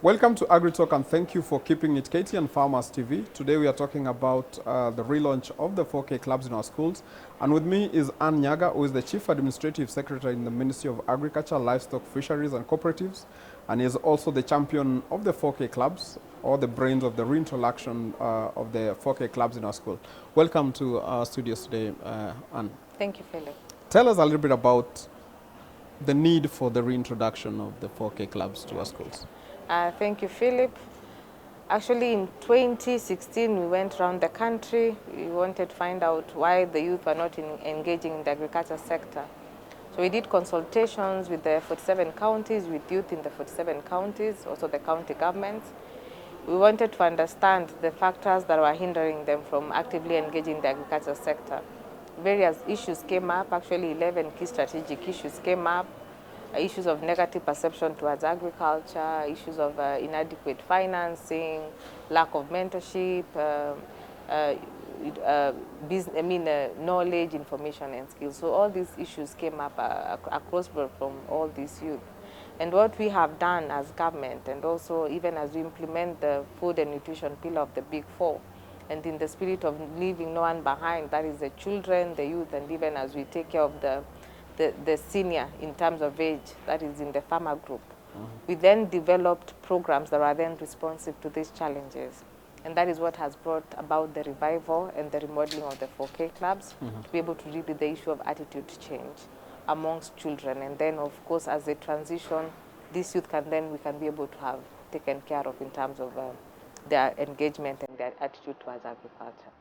Welcome to AgriTalk and thank you for keeping it Katie and Farmers TV. Today we are talking about the relaunch of the 4K clubs in our schools. And with me is Ann Nyaga, who is the Chief Administrative Secretary in the Ministry of Agriculture, Livestock, Fisheries and Cooperatives, and is also the champion of the 4K clubs, or the brains of the reintroduction of the 4K clubs in our school. Welcome to our studios today, Ann. Thank you, Philip. Tell us a little bit about the need for the reintroduction of the 4K clubs to our schools. Thank you, Philip. Actually, in 2016, we went around the country. We wanted to find out why the youth were not engaging in the agriculture sector. So we did consultations with the 47 counties, with youth in the 47 counties, also the county governments. We wanted to understand the factors that were hindering them from actively engaging in the agriculture sector. Various issues came up, actually 11 key strategic issues came up. Issues of negative perception towards agriculture, issues of inadequate financing, lack of mentorship, knowledge, information, and skills. So all these issues came up across from all these youth. And what we have done as government, and also even as we implement the food and nutrition pillar of the Big Four, and in the spirit of leaving no one behind, that is the children, the youth, and even as we take care of the senior in terms of age, that is in the farmer group. We then developed programs that are then responsive to these challenges. And that is what has brought about the revival and the remodeling of the 4K clubs, to be able to deal with the issue of attitude change amongst children. And then, of course, as they transition, this youth we can be able to have taken care of in terms of their engagement and their attitude towards agriculture.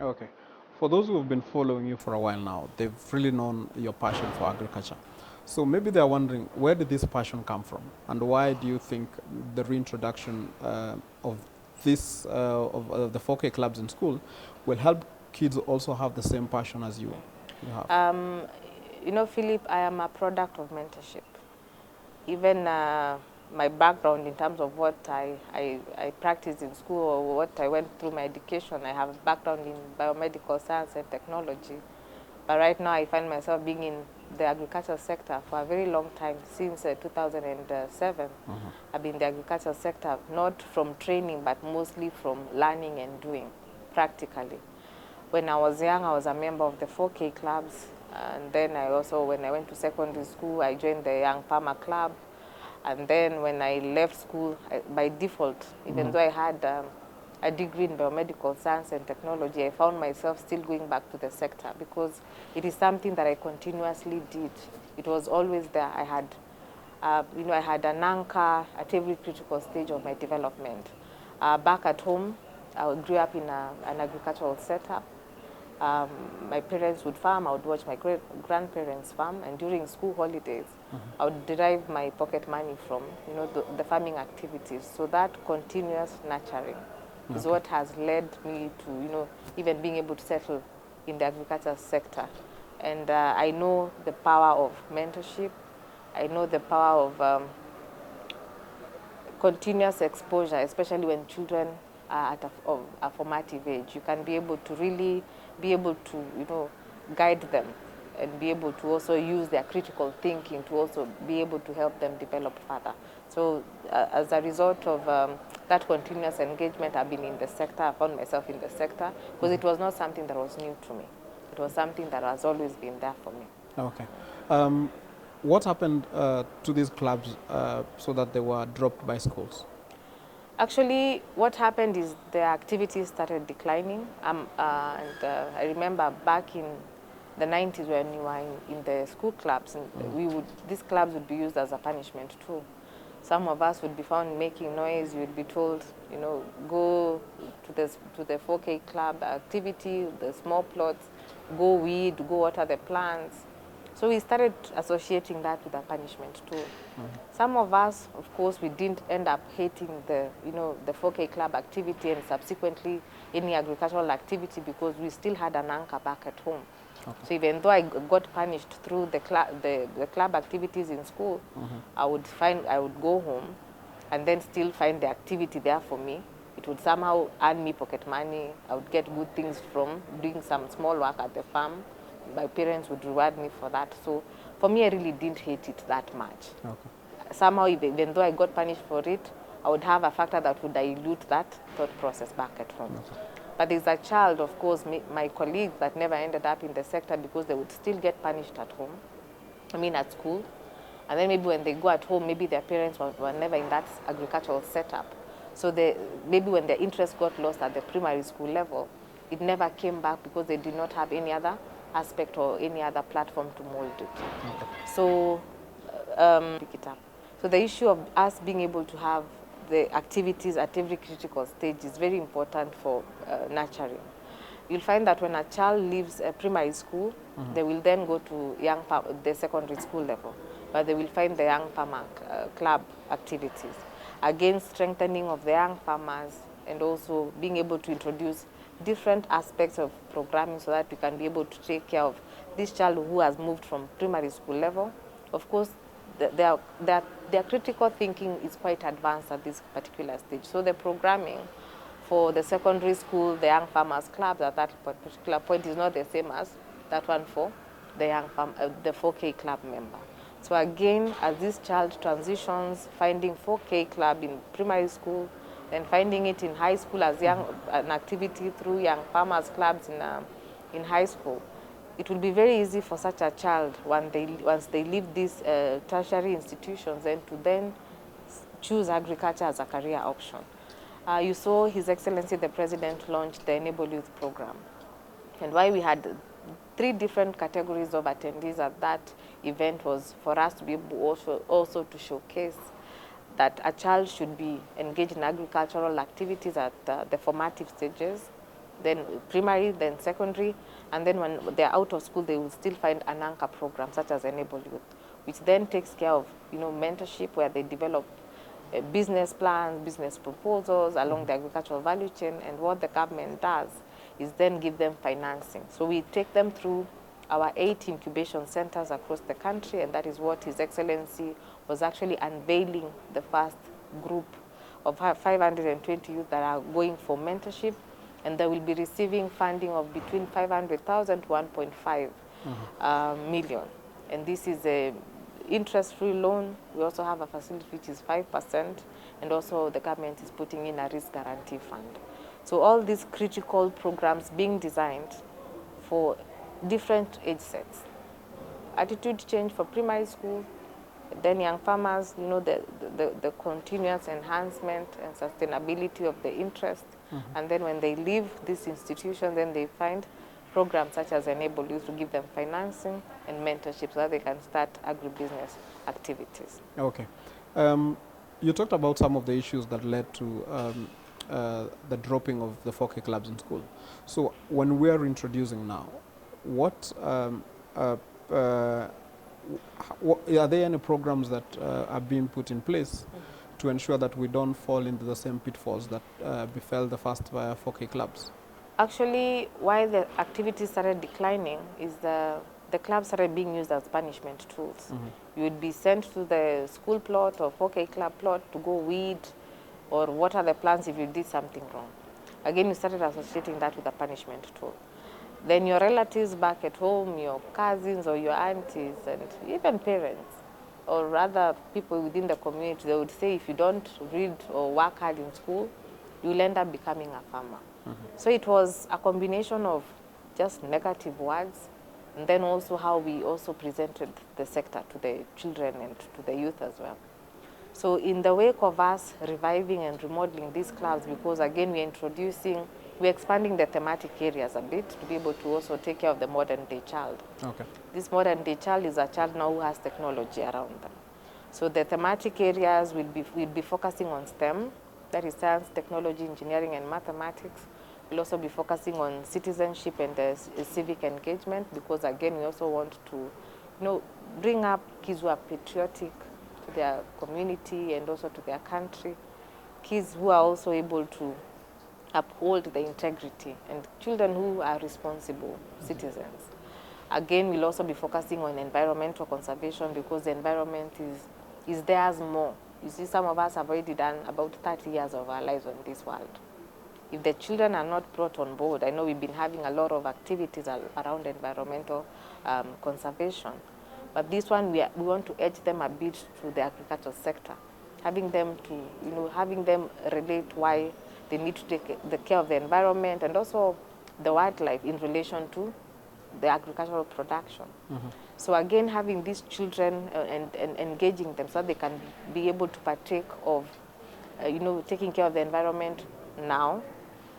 Okay. For those who have been following you for a while now, they've really known your passion for agriculture. So maybe they're wondering, where did this passion come from? And why do you think the reintroduction of this, of the 4K clubs in school will help kids also have the same passion as you have? You know, Philip, I am a product of mentorship. Even my background in terms of what I practiced in school or what I went through my education, I have a background in biomedical science and technology. But right now I find myself being in the agricultural sector for a very long time, since 2007. I've been in the agricultural sector, not from training, but mostly from learning and doing practically. When I was young, I was a member of the 4K clubs. And then I also, when I went to secondary school, I joined the Young Farmer Club. And then when I left school, by default, even though I had a degree in biomedical science and technology, I found myself still going back to the sector because it is something that I continuously did. It was always there. I had, you know, I had an anchor at every critical stage of my development. Back at home, I grew up in an agricultural setup. My parents would farm, I would watch my grandparents farm, and during school holidays, I would derive my pocket money from, you know, the farming activities. So that continuous nurturing is what has led me to, you know, even being able to settle in the agriculture sector. And I know the power of mentorship. I know the power of continuous exposure, especially when children are at a formative age. You can be able to really be able to, you know, guide them and be able to also use their critical thinking to also be able to help them develop further. So as a result of that continuous engagement, I've been in the sector, I found myself in the sector, because it was not something that was new to me. It was something that has always been there for me. Okay. What happened to these clubs so that they were dropped by schools? Actually, what happened is the activities started declining. I remember back in the 90s when you were in the school clubs, and these clubs would be used as a punishment tool. Some of us would be found making noise. You would be told, you know, go to the 4K club activity, the small plots, go weed, go water the plants. So we started associating that with a punishment too. Some of us, of course, we didn't end up hating the 4K club activity and subsequently any agricultural activity because we still had an anchor back at home. Okay. So even though I got punished through the club activities in school, I would go home and then still find the activity there for me. It would somehow earn me pocket money. I would get good things from doing some small work at the farm. My parents would reward me for that. So for me, I really didn't hate it that much. Okay. Somehow, even though I got punished for it, I would have a factor that would dilute that thought process back at home. Okay. But as a child, of course, my colleagues that never ended up in the sector because they would still get punished at home, at school. And then maybe when they go at home, maybe their parents were never in that agricultural setup. So maybe when their interest got lost at the primary school level, it never came back because they did not have any other aspect or any other platform to mold it. Okay. So pick it up. So the issue of us being able to have the activities at every critical stage is very important for nurturing. You'll find that when a child leaves primary school, they will then go to the secondary school level, but they will find the young farmer club activities. Again, strengthening of the young farmers and also being able to introduce different aspects of programming so that we can be able to take care of this child who has moved from primary school level. Of course, their critical thinking is quite advanced at this particular stage. So the programming for the secondary school, the young farmers clubs at that particular point is not the same as that one for the the 4K club member. So again, as this child transitions, finding 4K club in primary school, then finding it in high school as an activity through young farmers clubs in high school, it will be very easy for such a child once they leave these tertiary institutions and to then choose agriculture as a career option. You saw His Excellency the President launched the Enable Youth program. And why we had 3 different categories of attendees at that event was for us to be able also to showcase that a child should be engaged in agricultural activities at the formative stages, then primary, then secondary, and then when they're out of school, they will still find an anchor program such as Enable Youth, which then takes care of, mentorship, where they develop business plans, business proposals along the agricultural value chain, and what the government does is then give them financing. So we take them through our 8 incubation centers across the country, and that is what His Excellency was actually unveiling, the first group of 520 youth that are going for mentorship, and they will be receiving funding of between 500,000 to 1.5 million. And this is a interest-free loan. We also have a facility which is 5%, and also the government is putting in a risk guarantee fund. So all these critical programs being designed for different age sets. Attitude change for primary school, then young farmers, the continuous enhancement and sustainability of the interest. And then when they leave this institution, then they find programs such as Enable Youth to give them financing and mentorship so that they can start agribusiness activities. Okay. You talked about some of the issues that led to the dropping of the 4K clubs in school. So when we are introducing now, what are there any programs that are being put in place to ensure that we don't fall into the same pitfalls that befell the first 4K clubs? Actually, why the activity started declining is the clubs started being used as punishment tools. You would be sent to the school plot or 4K club plot to go weed or water the plants if you did something wrong. Again, you started associating that with a punishment tool. Then your relatives back at home, your cousins or your aunties, and even parents, or rather people within the community, they would say if you don't read or work hard in school, you'll end up becoming a farmer. So it was a combination of just negative words, and then also how we also presented the sector to the children and to the youth as well. So in the wake of us reviving and remodeling these clubs, because again we're expanding the thematic areas a bit to be able to also take care of the modern day child. Okay. This modern day child is a child now who has technology around them. So the thematic areas we'll be focusing on STEM, that is science, technology, engineering, and mathematics. We'll also be focusing on citizenship and civic engagement, because again we also want to bring up kids who are patriotic to their community and also to their country, kids who are also able to uphold the integrity, and children who are responsible citizens. Again, we'll also be focusing on environmental conservation, because the environment is theirs more. You see, some of us have already done about 30 years of our lives on this world. If the children are not brought on board, I know we've been having a lot of activities around environmental conservation, but this one we want to edge them a bit to the agricultural sector, having them relate why they need to take the care of the environment and also the wildlife in relation to the agricultural production. So again, having these children and engaging them so that they can be able to partake of, taking care of the environment now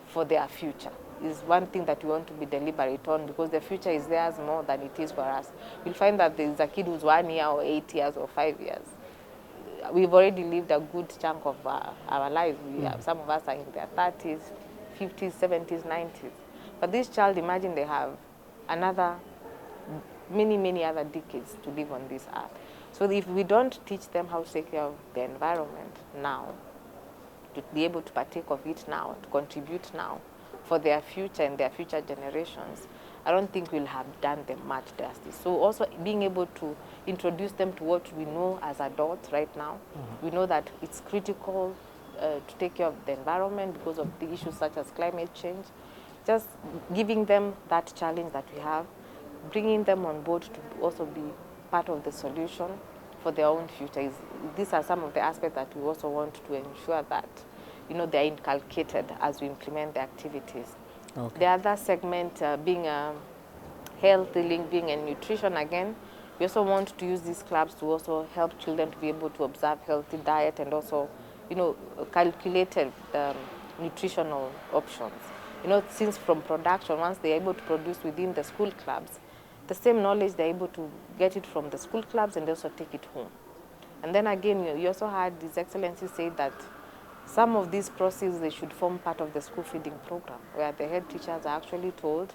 for their future is one thing that we want to be deliberate on, because the future is theirs more than it is for us. You'll find that there's a kid who's 1 year or 8 years or 5 years. We've already lived a good chunk of our lives. Some of us are in their 30s, 50s, 70s, 90s. But this child, imagine they have another many other decades to live on this earth. So if we don't teach them how to take care of the environment now, to be able to partake of it now, to contribute now for their future and their future generations, I don't think we'll have done them much justice. So also being able to introduce them to what we know as adults right now. We know that it's critical to take care of the environment because of the issues such as climate change. Just giving them that challenge that we have, bringing them on board to also be part of the solution for their own future. These are some of the aspects that we also want to ensure that they're inculcated as we implement the activities. Okay. The other segment being health, living, and nutrition. Again, we also want to use these clubs to also help children to be able to observe healthy diet and also, calculated nutritional options. Since from production, once they're able to produce within the school clubs, the same knowledge they're able to get it from the school clubs and also take it home. And then again, you also had His Excellency say that Some of these proceeds, they should form part of the school feeding program, where the head teachers are actually told,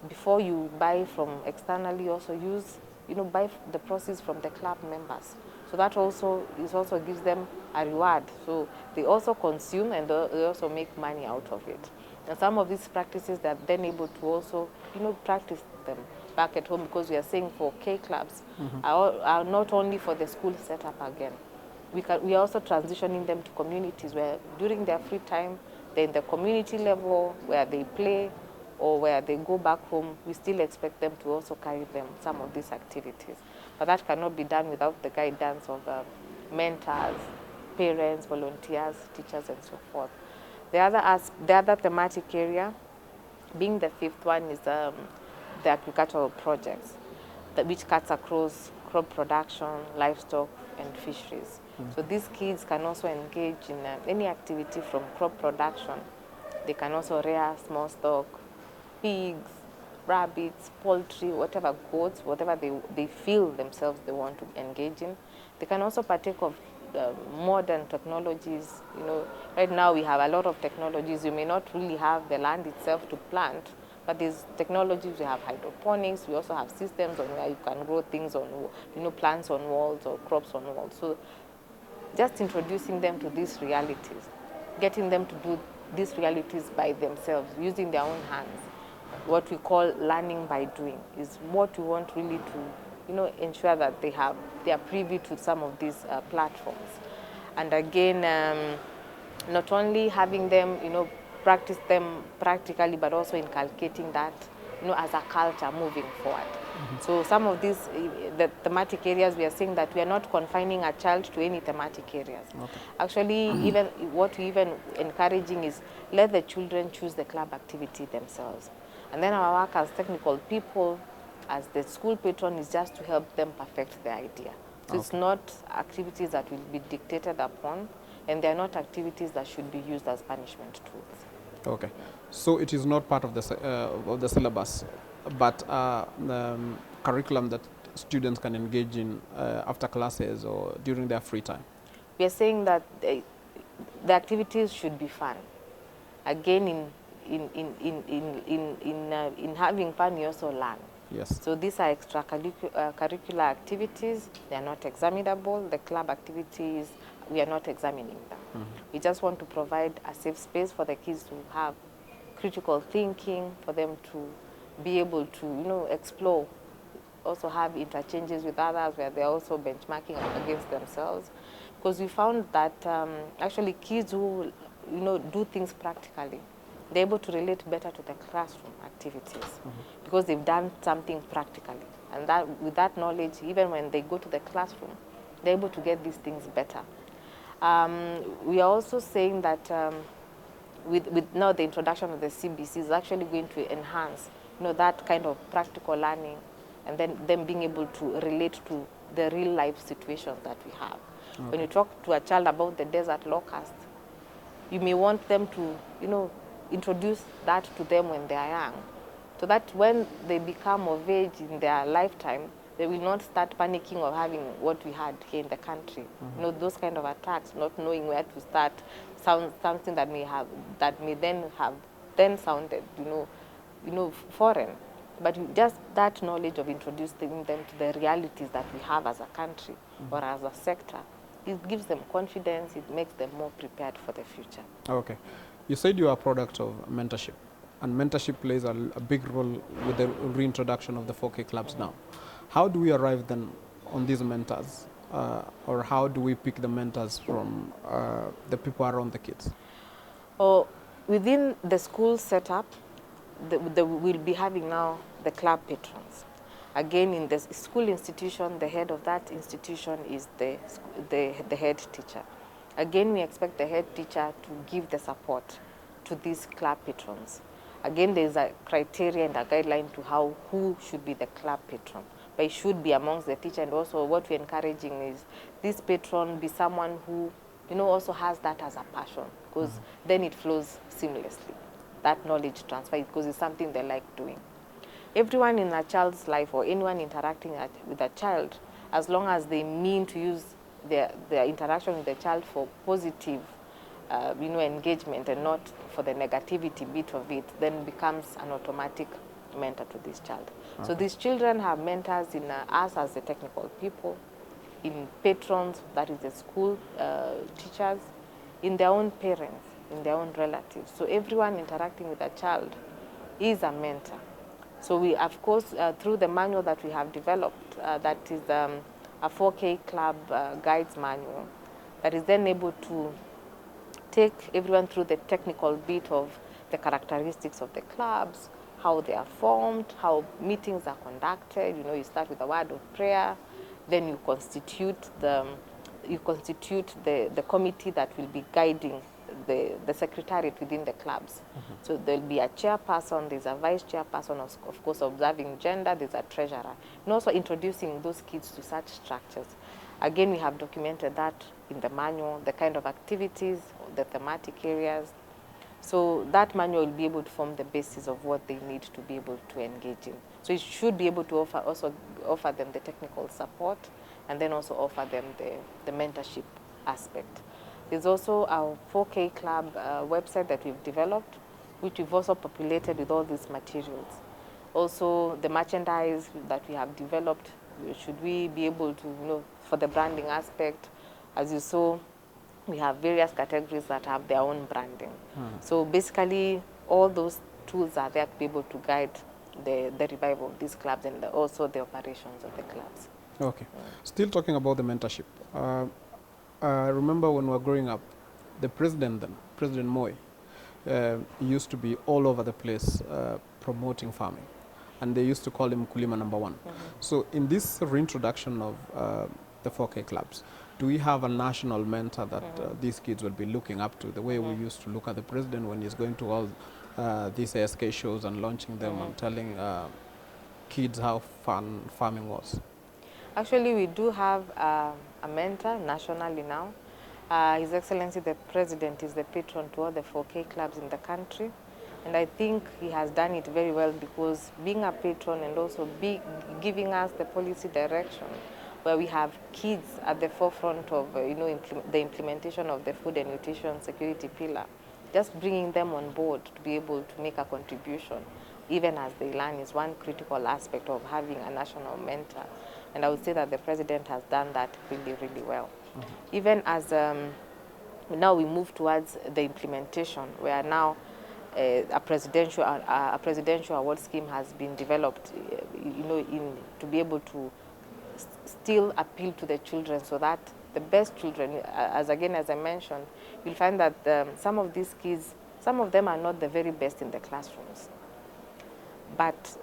before you buy from externally, also use, buy the proceeds from the club members. So that also gives them a reward. So they also consume and they also make money out of it. And some of these practices, they're then able to also, practice them back at home, because we are saying 4K clubs are not only for the school setup again. We are also transitioning them to communities where during their free time, they're in the community level where they play or where they go back home. We still expect them to also carry them some of these activities. But that cannot be done without the guidance of mentors, parents, volunteers, teachers, and so forth. The other thematic area, being the fifth one, is the agricultural projects, which cuts across crop production, livestock, and fisheries. So these kids can also engage in any activity from crop production. They can also rear small stock, pigs, rabbits, poultry, whatever, goats, whatever they feel themselves they want to engage in. They can also partake of modern technologies. Right now we have a lot of technologies. You may not really have the land itself to plant, but these technologies, we have hydroponics. We also have systems on where you can grow things on, plants on walls or crops on walls. So just introducing them to these realities, getting them to do these realities by themselves, using their own hands, what we call learning by doing, is what we want really to, ensure that they are privy to some of these platforms. And again, not only having them, practice them practically, but also inculcating that, as a culture moving forward. So some of these, the thematic areas, we are saying that we are not confining a child to any thematic areas. Okay. Actually, even what we even encouraging is let the children choose the club activity themselves. And then our work as technical people, as the school patron, is just to help them perfect the idea. So okay. It's not activities that will be dictated upon, and they are not activities that should be used as punishment tools. Okay, so it is not part of the syllabus, but curriculum that students can engage in after classes or during their free time. We are saying that the activities should be fun. Again, in having fun, you also learn. Yes. So these are extracurricular activities. They are not examinable. The club activities, we are not examining them. We just want to provide a safe space for the kids to have critical thinking, for them to be able to, explore, also have interchanges with others where they're also benchmarking against themselves. Because we found that actually kids who, do things practically, they're able to relate better to the classroom activities because they've done something practically. And that, with that knowledge, even when they go to the classroom, they're able to get these things better. We are also saying that with now the introduction of the CBC is actually going to enhance, that kind of practical learning, and then them being able to relate to the real life situations that we have. Okay. When you talk to a child about the desert locust, you may want them to, introduce that to them when they are young, so that when they become of age in their lifetime, they will not start panicking of having what we had here in the country. Those kind of attacks, not knowing where to start, something that may then have sounded, foreign. But just that knowledge of introducing them to the realities that we have as a country or as a sector, it gives them confidence, it makes them more prepared for the future. Okay. You said you are a product of mentorship, and mentorship plays a big role with the reintroduction of the 4K clubs now. How do we arrive then on these mentors, or how do we pick the mentors from the people around the kids? Within the school setup, we'll be having now the club patrons. Again, in the school institution, the head of that institution is the head teacher. Again, we expect the head teacher to give the support to these club patrons. Again, there's a criteria and a guideline to who should be the club patron. But it should be amongst the teacher, and also what we're encouraging is this patron be someone who, also has that as a passion, because then it flows seamlessly. That knowledge transfer, because it's something they like doing. Everyone in a child's life, or anyone interacting with a child, as long as they mean to use their interaction with the child for positive engagement and not for the negativity bit of it, then becomes an automatic mentor to this child. So these children have mentors in us as the technical people, in patrons, that is the school teachers, in their own parents, in their own relatives. So everyone interacting with a child is a mentor. So we, of course, through the manual that we have developed, that is a 4K club guides manual, that is then able to take everyone through the technical bit of the characteristics of the clubs, how they are formed, how meetings are conducted. You start with a word of prayer, then you constitute the committee that will be guiding the secretariat within the clubs. So there'll be a chairperson, there's a vice chairperson, of course, observing gender, there's a treasurer, and also introducing those kids to such structures. Again, we have documented that in the manual, the kind of activities, the thematic areas. So that manual will be able to form the basis of what they need to be able to engage in. So it should be able to offer them the technical support, and then also offer them the mentorship aspect. There's also our 4K Club website that we've developed, which we've also populated with all these materials. Also, the merchandise that we have developed, should we be able to, for the branding aspect, as you saw, we have various categories that have their own branding. So basically, all those tools are there to be able to guide the revival of these clubs and also the operations of the clubs. Okay. Still talking about the mentorship. I remember when we were growing up, the president then, President Moi, used to be all over the place promoting farming. And they used to call him Kulima number one. So in this reintroduction of the 4K clubs, do we have a national mentor that these kids will be looking up to, the way we used to look at the president when he's going to all these ASK shows and launching them and telling kids how fun farming was? Actually, we do have a mentor nationally now. His Excellency the President is the patron to all the 4K clubs in the country. And I think he has done it very well, because being a patron and also giving us the policy direction, where we have kids at the forefront of the implementation of the food and nutrition security pillar, just bringing them on board to be able to make a contribution, even as they learn, is one critical aspect of having a national mentor. And I would say that the President has done that really, really well. Even as now we move towards the implementation, where now a presidential award scheme has been developed, to be able to still appeal to the children, so that the best children, as I mentioned, you'll find that some of these kids, some of them are not the very best in the classrooms. But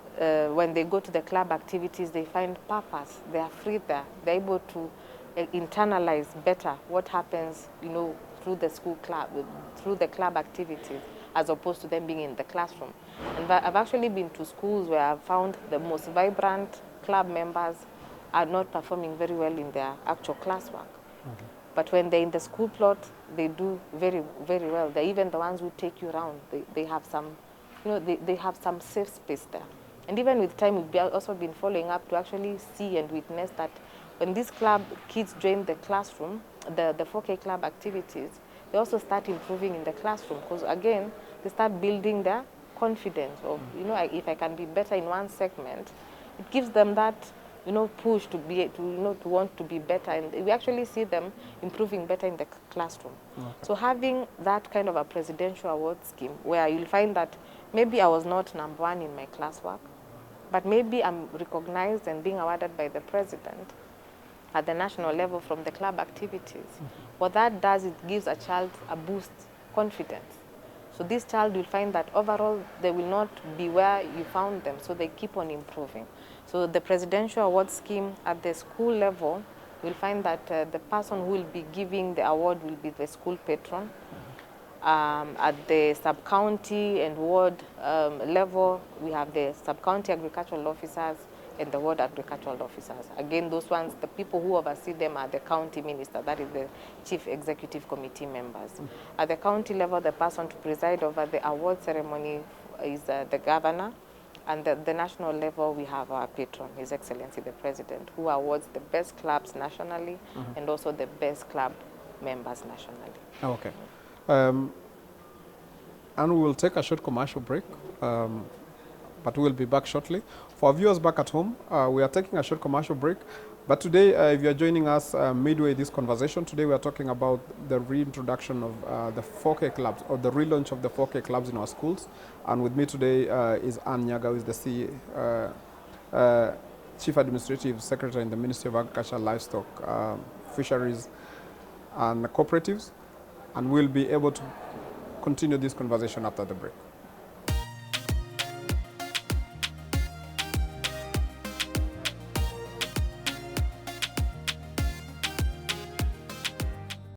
when they go to the club activities, they find purpose. They are free there. They're able to internalize better what happens, through the school club, through the club activities, as opposed to them being in the classroom. And I've actually been to schools where I've found the most vibrant club members are not performing very well in their actual classwork. But when they're in the school plot, they do very, very well. They're even the ones who take you around. They have some, they have some safe space there. And even with time, we've also been following up to actually see and witness that when these club kids join the classroom, the 4K club activities, they also start improving in the classroom, because again, they start building their confidence of, if I can be better in one segment, it gives them that, push to want to be better, and we actually see them improving better in the classroom. Okay. So having that kind of a presidential award scheme, where you'll find that maybe I was not number one in my classwork, but maybe I'm recognized and being awarded by the president at the national level from the club activities. What that does, it gives a child a boost, confidence. So this child will find that overall they will not be where you found them, so they keep on improving. So the presidential award scheme at the school level, you'll find that the person who will be giving the award will be the school patron. At the sub-county and ward level, we have the sub-county agricultural officers and the ward agricultural officers. Again, those ones, the people who oversee them are the county minister, that is the chief executive committee members. At the county level, the person to preside over the award ceremony is the governor. And the national level, we have our patron, His Excellency the President, who awards the best clubs nationally and also the best club members nationally. Okay. Um, and we will take a short commercial break, but we will be back shortly. For our viewers back at home, we are taking a short commercial break. But today, if you are joining us midway this conversation, today we are talking about the reintroduction of the 4K clubs, or the relaunch of the 4K clubs in our schools. And with me today is Ann Nyaga, who is the Chief Administrative Secretary in the Ministry of Agriculture, Livestock, Fisheries and Cooperatives. And we'll be able to continue this conversation after the break.